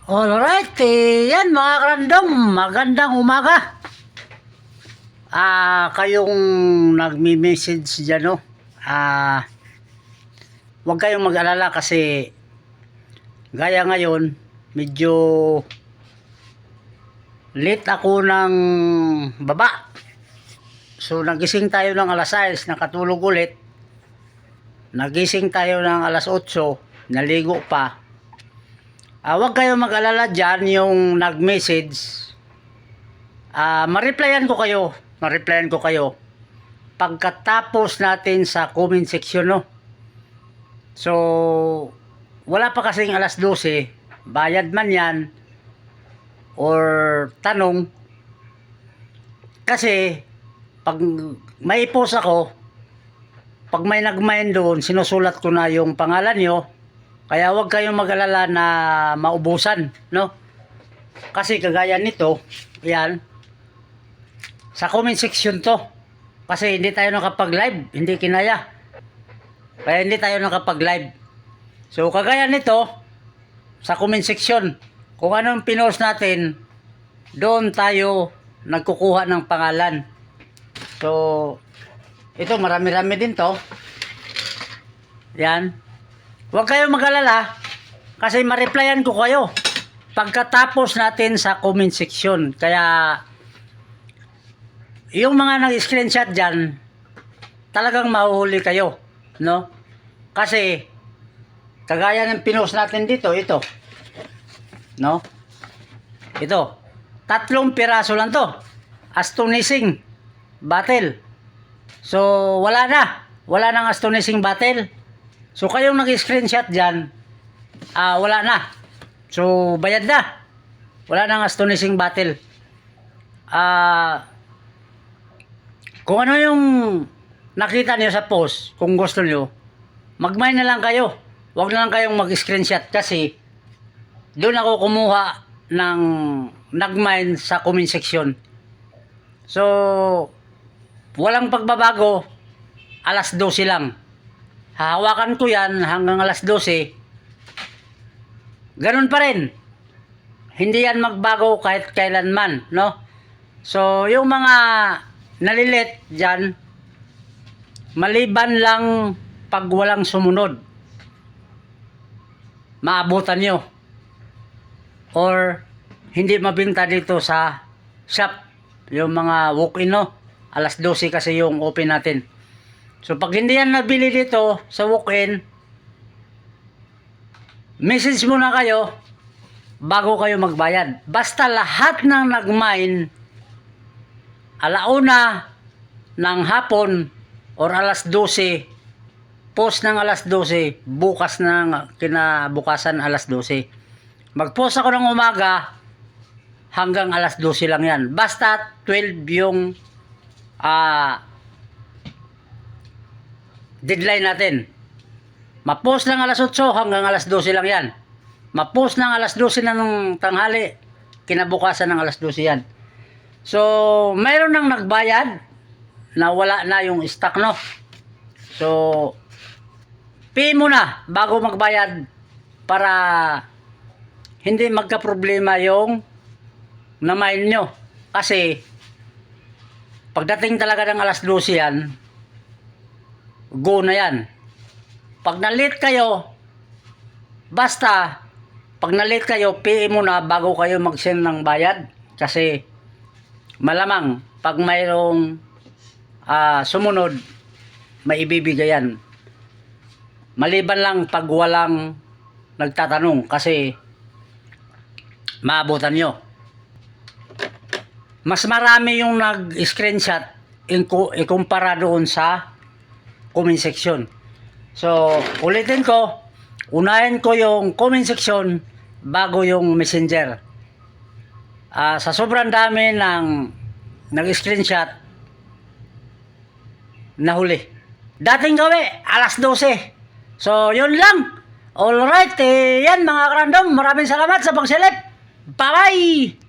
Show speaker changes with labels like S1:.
S1: Alright, yan mga karandom, magandang umaga. Kayong nagmi-message dyan, no? Huwag kayong mag-alala kasi gaya ngayon, medyo late ako ng baba. So, nagising tayo ng alas 6, nakatulog ulit. Nagising tayo ng alas 8, naligo pa. Huwag kayong mag-alala dyan yung nag-message. Ma-replyan ko kayo pagkatapos natin sa comment section, no? So, wala pa kasing alas 12, bayad man yan or tanong. Kasi pag may post ako, pag may nag-mine doon, sinusulat ko na yung pangalan nyo. Kaya huwag kayong mag-alala na maubusan, no? Kasi kagaya nito, yan, sa comment section to. Kasi hindi tayo nakapag-live, hindi kinaya. Kaya hindi tayo nakapag-live. So kagaya nito, sa comment section, kung anong pinost natin, doon tayo nagkukuha ng pangalan. So, ito marami-rami din to. Yan. Huwag kayong mag-alala kasi ma-replyan ko kayo pagkatapos natin sa comment section. Kaya yung mga nag-screenshot dyan, talagang mahuhuli kayo, no? Kasi kagaya ng pinost natin dito, ito, no? Ito, 3 piraso lang to. Astonishing battle. So wala nang astonishing battle. So kayong nag-screenshot dyan, wala na. So bayad na. Wala nang astonishing battle. Kung ano yung nakita niyo sa post, kung gusto niyo, mag-mine na lang kayo. Huwag na lang kayong mag-screenshot kasi doon ako kumuha ng nag-mine sa comment section. So walang pagbabago, alas 12 lang. Hahawakan ko yan hanggang alas 12. Ganun pa rin. Hindi yan magbago kahit kailanman, no? So, yung mga nalilit dyan, maliban lang pag walang sumunod, maabutan nyo. Or, hindi mabinta dito sa shop. Yung mga walk-in, no? Alas 12 kasi yung open natin. So, pag hindi yan nabili dito sa walk-in, message muna kayo bago kayo magbayad. Basta lahat ng nag-mine, alauna ng hapon or alas 12, post ng alas 12, bukas ng kinabukasan alas 12. Mag-post ako ng umaga hanggang alas 12 lang yan. Basta 12 yung deadline natin. Ma-post ng alas 8 hanggang alas 12 lang yan. Ma-post ng alas 12 na ng tanghali, kinabukasan ng alas 12 yan. So, mayroon nang nagbayad na wala na yung stock, no? So, pay mo na bago magbayad para hindi magka-problema yung na-mine nyo. Kasi, pagdating talaga ng alas 12 yan, go na yan. Pag na-late kayo, basta, pag na-late kayo, pay mo na bago kayo mag-send ng bayad. Kasi, malamang, pag mayroong sumunod, may ibibigay yan. Maliban lang pag walang nagtatanong kasi maabutan nyo. Mas marami yung nag-screenshot ikumpara doon sa comment section. So, ulitin ko, unahin ko yung comment section bago yung messenger. Sa sobrang dami ng nag-screenshot, nahuli. Dating gawi, alas 12. So, yun lang. Alright, yan mga karandom. Maraming salamat sa pagsilip. Bye-bye!